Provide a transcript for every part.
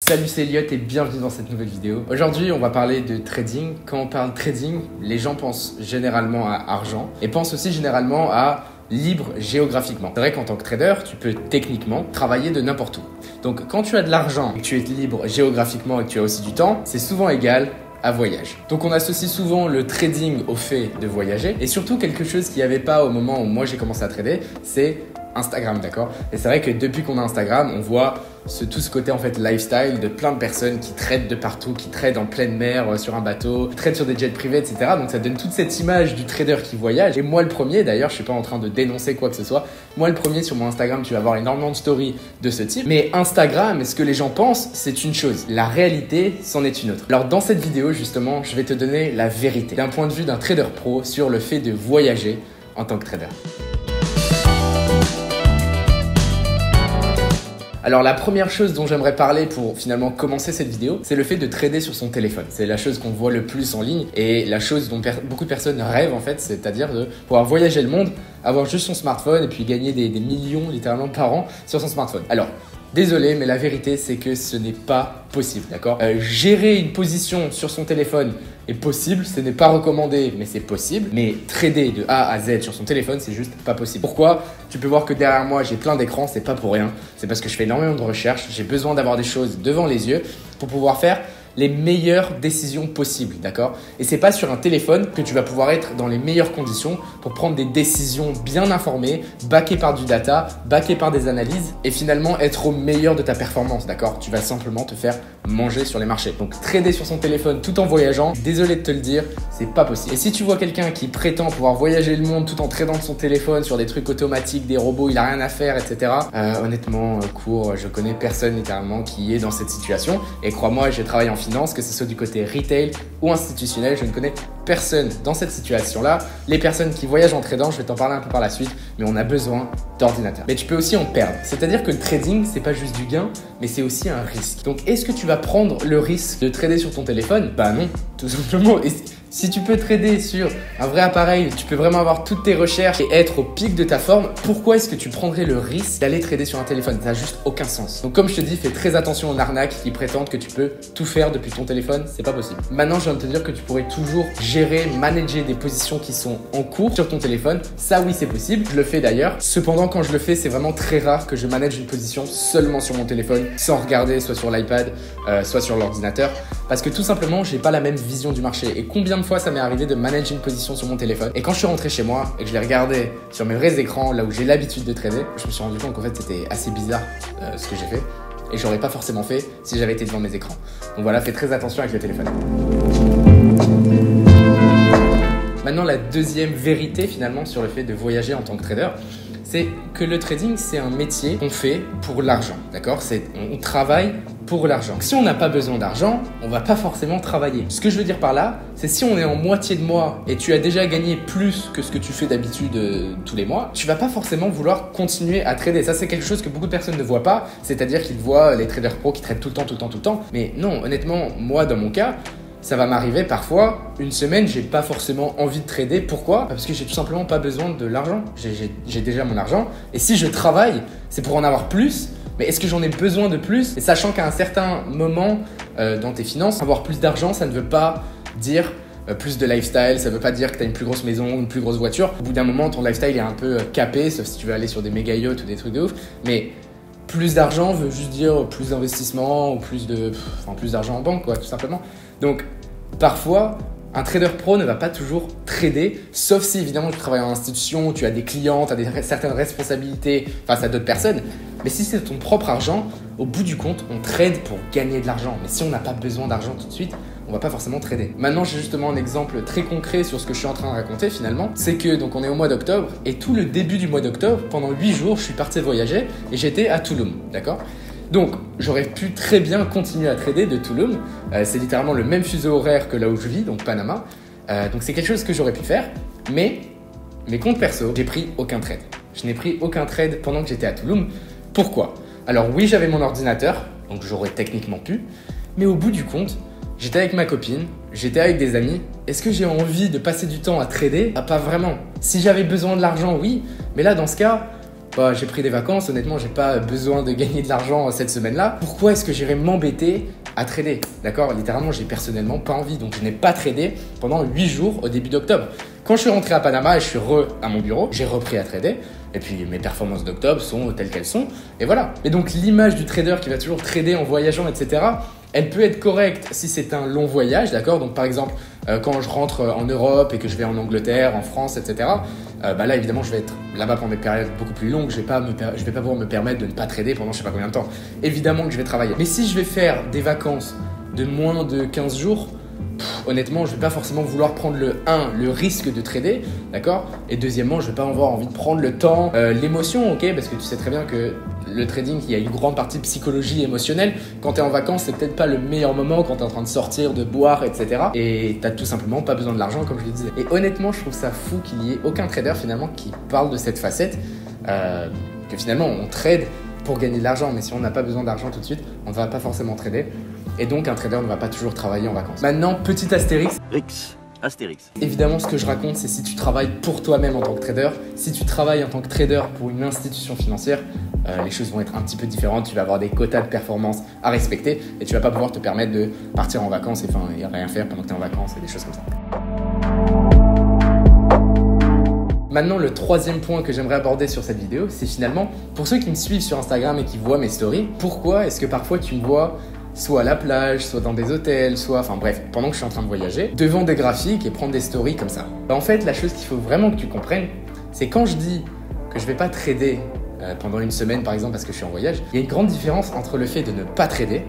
Salut, c'est Elliot et bienvenue dans cette nouvelle vidéo. Aujourd'hui, on va parler de trading. Quand on parle de trading, les gens pensent généralement à argent et pensent aussi généralement à libre géographiquement. C'est vrai qu'en tant que trader, tu peux techniquement travailler de n'importe où. Donc quand tu as de l'argent et que tu es libre géographiquement et que tu as aussi du temps, c'est souvent égal à voyage. Donc on associe souvent le trading au fait de voyager et surtout quelque chose qu'il n'y avait pas au moment où moi j'ai commencé à trader, c'est Instagram, d'accord? Et c'est vrai que depuis qu'on a Instagram, on voit tout ce côté en fait lifestyle de plein de personnes qui tradent de partout, qui tradent en pleine mer, sur un bateau, qui tradent sur des jets privés, etc. Donc ça donne toute cette image du trader qui voyage. Et moi le premier, d'ailleurs, je suis pas en train de dénoncer quoi que ce soit. Moi le premier sur mon Instagram, tu vas voir énormément de stories de ce type. Mais Instagram, et ce que les gens pensent, c'est une chose. La réalité, c'en est une autre. Alors dans cette vidéo, justement, je vais te donner la vérité d'un point de vue d'un trader pro sur le fait de voyager en tant que trader. Alors la première chose dont j'aimerais parler pour finalement commencer cette vidéo, c'est le fait de trader sur son téléphone. C'est la chose qu'on voit le plus en ligne et la chose dont beaucoup de personnes rêvent en fait, c'est-à-dire de pouvoir voyager le monde, avoir juste son smartphone et puis gagner des millions littéralement par an sur son smartphone. Alors, désolé, mais la vérité, c'est que ce n'est pas possible, d'accord? Gérer une position sur son téléphone est possible, ce n'est pas recommandé, mais c'est possible. Mais trader de A à Z sur son téléphone, c'est juste pas possible. Pourquoi? Tu peux voir que derrière moi, j'ai plein d'écrans, c'est pas pour rien. C'est parce que je fais énormément de recherches, j'ai besoin d'avoir des choses devant les yeux pour pouvoir faire les meilleures décisions possibles, d'accord? Et c'est pas sur un téléphone que tu vas pouvoir être dans les meilleures conditions pour prendre des décisions bien informées, backées par du data, backées par des analyses et finalement être au meilleur de ta performance, d'accord? Tu vas simplement te faire manger sur les marchés. Donc trader sur son téléphone tout en voyageant, désolé de te le dire, c'est pas possible. Et si tu vois quelqu'un qui prétend pouvoir voyager le monde tout en tradant de son téléphone sur des trucs automatiques, des robots, il a rien à faire, etc. Honnêtement, je connais personne littéralement qui est dans cette situation. Et crois-moi, j'ai travaillé en finance, que ce soit du côté retail ou institutionnel, je ne connais personne dans cette situation-là. Les personnes qui voyagent en tradant, je vais t'en parler un peu par la suite, mais on a besoin d'ordinateur. Mais tu peux aussi en perdre. C'est-à-dire que le trading, c'est pas juste du gain, mais c'est aussi un risque. Donc, est-ce que tu vas prendre le risque de trader sur ton téléphone? Bah non, tout simplement. Et si tu peux trader sur un vrai appareil, tu peux vraiment avoir toutes tes recherches et être au pic de ta forme, pourquoi est-ce que tu prendrais le risque d'aller trader sur un téléphone? Ça n'a juste aucun sens. Donc comme je te dis, fais très attention aux arnaques qui prétendent que tu peux tout faire depuis ton téléphone, c'est pas possible. Maintenant, je viens de te dire que tu pourrais toujours gérer, manager des positions qui sont en cours sur ton téléphone. Ça oui, c'est possible. Je le fais d'ailleurs. Cependant, quand je le fais, c'est vraiment très rare que je manage une position seulement sur mon téléphone, sans regarder soit sur l'iPad, soit sur l'ordinateur. Parce que tout simplement, j'ai pas la même vision du marché. Et combien de fois ça m'est arrivé de manager une position sur mon téléphone et quand je suis rentré chez moi et que je l'ai regardé sur mes vrais écrans, là où j'ai l'habitude de trader, je me suis rendu compte qu'en fait c'était assez bizarre ce que j'ai fait et j'aurais pas forcément fait si j'avais été devant mes écrans. Donc voilà, fais très attention avec le téléphone. Maintenant, la deuxième vérité finalement sur le fait de voyager en tant que trader, c'est que le trading, c'est un métier qu'on fait pour l'argent, d'accord? On travaille pour l'argent. Si on n'a pas besoin d'argent, on va pas forcément travailler. Ce que je veux dire par là, c'est si on est en moitié de mois et tu as déjà gagné plus que ce que tu fais d'habitude tous les mois, tu vas pas forcément vouloir continuer à trader. Ça, c'est quelque chose que beaucoup de personnes ne voient pas, c'est-à-dire qu'ils voient les traders pros qui tradent tout le temps. Mais non, honnêtement, moi, dans mon cas, ça va m'arriver parfois, une semaine, j'ai pas forcément envie de trader. Pourquoi? Parce que j'ai tout simplement pas besoin de l'argent. J'ai déjà mon argent. Et si je travaille, c'est pour en avoir plus. Mais est-ce que j'en ai besoin de plus? Et sachant qu'à un certain moment dans tes finances, avoir plus d'argent, ça ne veut pas dire plus de lifestyle. Ça veut pas dire que tu as une plus grosse maison, une plus grosse voiture. Au bout d'un moment, ton lifestyle est un peu capé, sauf si tu veux aller sur des méga yachts ou des trucs de ouf. Mais plus d'argent veut juste dire plus d'investissement ou plus d'argent en banque, quoi, tout simplement. Donc, parfois, un trader pro ne va pas toujours trader, sauf si évidemment tu travailles en institution, tu as des clients, tu as certaines responsabilités face à d'autres personnes. Mais si c'est ton propre argent, au bout du compte, on trade pour gagner de l'argent. Mais si on n'a pas besoin d'argent tout de suite, on va pas forcément trader. Maintenant, j'ai justement un exemple très concret sur ce que je suis en train de raconter finalement. C'est que donc on est au mois d'octobre et tout le début du mois d'octobre, pendant 8 jours, je suis parti voyager et j'étais à Tulum, d'accord? Donc, j'aurais pu très bien continuer à trader de Tulum. C'est littéralement le même fuseau horaire que là où je vis, donc Panama. Donc, c'est quelque chose que j'aurais pu faire. Mais mes comptes perso, j'ai pris aucun trade. Je n'ai pris aucun trade pendant que j'étais à Tulum. Pourquoi? Alors oui, j'avais mon ordinateur, donc j'aurais techniquement pu. Mais au bout du compte, j'étais avec ma copine, j'étais avec des amis. Est-ce que j'ai envie de passer du temps à trader? Ah, pas vraiment. Si j'avais besoin de l'argent, oui. Mais là, dans ce cas, bah, j'ai pris des vacances, honnêtement, j'ai pas besoin de gagner de l'argent cette semaine-là. Pourquoi est-ce que j'irais m'embêter à trader? D'accord, littéralement, j'ai personnellement pas envie. Donc, je n'ai pas tradé pendant 8 jours au début d'octobre. Quand je suis rentré à Panama et je suis à mon bureau, j'ai repris à trader. Et puis, mes performances d'octobre sont telles qu'elles sont. Et voilà. Et donc, l'image du trader qui va toujours trader en voyageant, etc., elle peut être correcte si c'est un long voyage, d'accord? Donc, par exemple, quand je rentre en Europe et que je vais en Angleterre, en France, etc., bah là, évidemment, je vais être là-bas pendant des périodes beaucoup plus longues. Je vais pas pouvoir me permettre de ne pas trader pendant je sais pas combien de temps. Évidemment que je vais travailler. Mais si je vais faire des vacances de moins de 15 jours, honnêtement, je vais pas forcément vouloir prendre le risque de trader, d'accord? Et deuxièmement, je vais pas avoir envie de prendre le temps, l'émotion, ok? Parce que tu sais très bien que le trading, il y a une grande partie psychologie émotionnelle. Quand tu es en vacances, c'est peut-être pas le meilleur moment quand tu es en train de sortir, de boire, etc. Et tu n'as tout simplement pas besoin de l'argent, comme je le disais. Et honnêtement, je trouve ça fou qu'il n'y ait aucun trader finalement qui parle de cette facette, que finalement on trade pour gagner de l'argent. Mais si on n'a pas besoin d'argent tout de suite, on ne va pas forcément trader. Et donc un trader ne va pas toujours travailler en vacances. Maintenant, petit astérix. Astérix. Évidemment, ce que je raconte, c'est si tu travailles pour toi-même en tant que trader. Si tu travailles en tant que trader pour une institution financière, les choses vont être un petit peu différentes. Tu vas avoir des quotas de performance à respecter et tu vas pas pouvoir te permettre de partir en vacances et rien faire pendant que tu es en vacances et des choses comme ça. Maintenant, le troisième point que j'aimerais aborder sur cette vidéo, c'est finalement, pour ceux qui me suivent sur Instagram et qui voient mes stories, pourquoi est-ce que parfois tu me vois soit à la plage, soit dans des hôtels, enfin bref, pendant que je suis en train de voyager, devant des graphiques et prendre des stories comme ça. En fait, la chose qu'il faut vraiment que tu comprennes, c'est quand je dis que je vais pas trader pendant une semaine par exemple parce que je suis en voyage, il y a une grande différence entre le fait de ne pas trader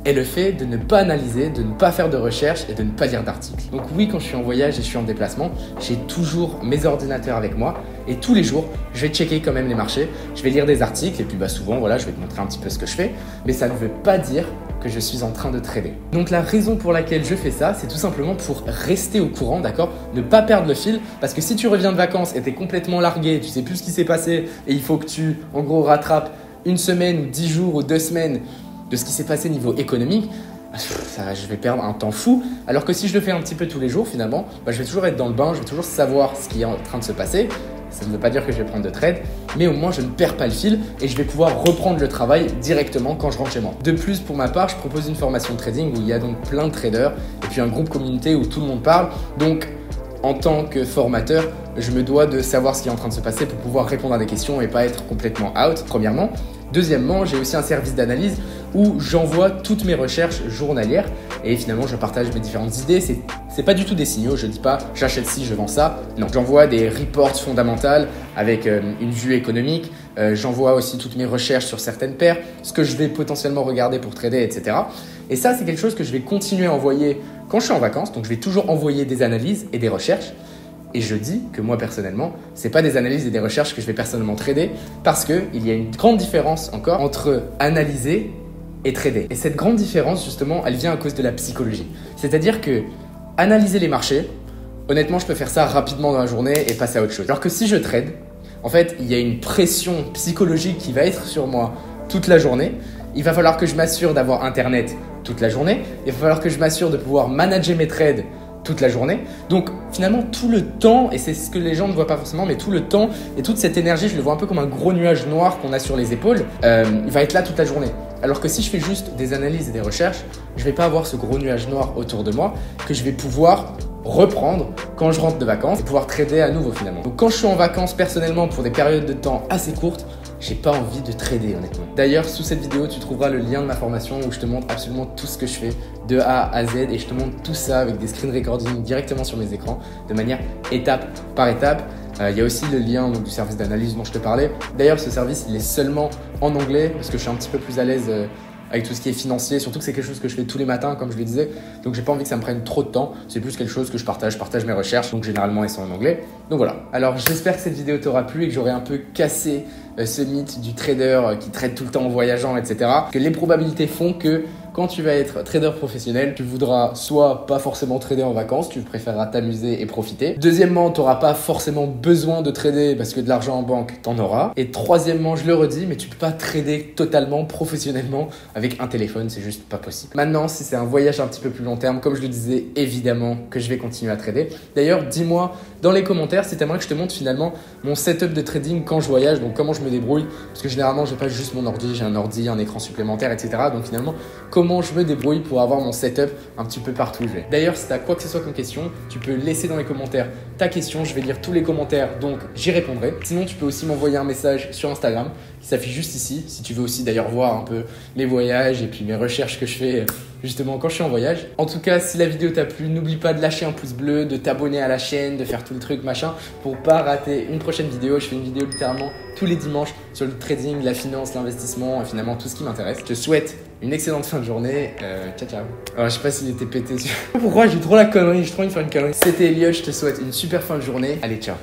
et le fait de ne pas analyser, de ne pas faire de recherche et de ne pas lire d'articles. Donc oui, quand je suis en voyage et je suis en déplacement, j'ai toujours mes ordinateurs avec moi et tous les jours, je vais checker quand même les marchés, je vais lire des articles et puis souvent, voilà, je vais te montrer un petit peu ce que je fais, mais ça ne veut pas dire que je suis en train de trader. Donc la raison pour laquelle je fais ça, c'est tout simplement pour rester au courant, d'accord? Ne pas perdre le fil, parce que si tu reviens de vacances et tu es complètement largué, tu sais plus ce qui s'est passé et il faut que tu, en gros, rattrapes une semaine ou 10 jours ou 2 semaines de ce qui s'est passé niveau économique, je vais perdre un temps fou. Alors que si je le fais un petit peu tous les jours, finalement, je vais toujours être dans le bain, je vais toujours savoir ce qui est en train de se passer. Ça ne veut pas dire que je vais prendre de trade, mais au moins je ne perds pas le fil et je vais pouvoir reprendre le travail directement quand je rentre chez moi. De plus, pour ma part, je propose une formation de trading où il y a donc plein de traders et puis un groupe communauté où tout le monde parle. Donc, en tant que formateur, je me dois de savoir ce qui est en train de se passer pour pouvoir répondre à des questions et pas être complètement out, premièrement. Deuxièmement, j'ai aussi un service d'analyse où j'envoie toutes mes recherches journalières et finalement je partage mes différentes idées. C'est pas du tout des signaux, je dis pas j'achète ci, je vends ça. Non, j'envoie des reports fondamentales avec une vue économique. J'envoie aussi toutes mes recherches sur certaines paires, ce que je vais potentiellement regarder pour trader, etc. Et ça, c'est quelque chose que je vais continuer à envoyer quand je suis en vacances. Donc je vais toujours envoyer des analyses et des recherches. Et je dis que moi personnellement, c'est pas des analyses et des recherches que je vais personnellement trader parce qu'il y a une grande différence encore entre analyser et trader. Et cette grande différence justement, elle vient à cause de la psychologie. C'est-à-dire que analyser les marchés, honnêtement, je peux faire ça rapidement dans la journée et passer à autre chose. Alors que si je trade, en fait, il y a une pression psychologique qui va être sur moi toute la journée. Il va falloir que je m'assure d'avoir Internet toute la journée. Il va falloir que je m'assure de pouvoir manager mes trades toute la journée. Donc finalement tout le temps, et c'est ce que les gens ne voient pas forcément, mais tout le temps et toute cette énergie, je le vois un peu comme un gros nuage noir qu'on a sur les épaules, il va être là toute la journée. Alors que si je fais juste des analyses et des recherches, je vais pas avoir ce gros nuage noir autour de moi que je vais pouvoir reprendre quand je rentre de vacances et pouvoir trader à nouveau finalement. Donc quand je suis en vacances personnellement pour des périodes de temps assez courtes, j'ai pas envie de trader honnêtement. D'ailleurs, sous cette vidéo, tu trouveras le lien de ma formation où je te montre absolument tout ce que je fais de A à Z et je te montre tout ça avec des screen recording directement sur mes écrans de manière étape par étape. Il y a aussi le lien donc, du service d'analyse dont je te parlais. D'ailleurs, ce service, il est seulement en anglais parce que je suis un petit peu plus à l'aise avec tout ce qui est financier, surtout que c'est quelque chose que je fais tous les matins, comme je le disais. Donc, j'ai pas envie que ça me prenne trop de temps. C'est plus quelque chose que je partage mes recherches. Donc, généralement, elles sont en anglais. Donc, voilà. Alors, j'espère que cette vidéo t'aura plu et que j'aurai un peu cassé ce mythe du trader qui trade tout le temps en voyageant, etc. Que les probabilités font que quand tu vas être trader professionnel, tu voudras soit pas forcément trader en vacances, tu préféreras t'amuser et profiter. Deuxièmement, tu n'auras pas forcément besoin de trader parce que de l'argent en banque, tu en auras. Et troisièmement, je le redis, mais tu peux pas trader totalement professionnellement avec un téléphone, c'est juste pas possible. Maintenant, si c'est un voyage un petit peu plus long terme, comme je le disais, évidemment que je vais continuer à trader. D'ailleurs, dis-moi dans les commentaires si tu aimerais que je te montre finalement mon setup de trading quand je voyage, donc comment je me débrouille, parce que généralement, j'ai pas juste mon ordi, j'ai un ordi, un écran supplémentaire, etc. Donc finalement, comment je me débrouille pour avoir mon setup un petit peu partout où je vais. D'ailleurs, si tu as quoi que ce soit comme question, tu peux laisser dans les commentaires ta question, je vais lire tous les commentaires, donc j'y répondrai. Sinon, tu peux aussi m'envoyer un message sur Instagram qui s'affiche juste ici, si tu veux aussi d'ailleurs voir un peu mes voyages et puis mes recherches que je fais justement quand je suis en voyage. En tout cas, si la vidéo t'a plu, n'oublie pas de lâcher un pouce bleu, de t'abonner à la chaîne, de faire tout le truc machin pour pas rater une prochaine vidéo. Je fais une vidéo littéralement tous les dimanches sur le trading, la finance, l'investissement et finalement tout ce qui m'intéresse. Je te souhaite une excellente fin de journée. Ciao ciao. Alors, je sais pas s'il était pété. Pourquoi j'ai trop la connerie, j'ai trop envie de faire une connerie. C'était Elliot, je te souhaite une super fin de journée. Allez, ciao.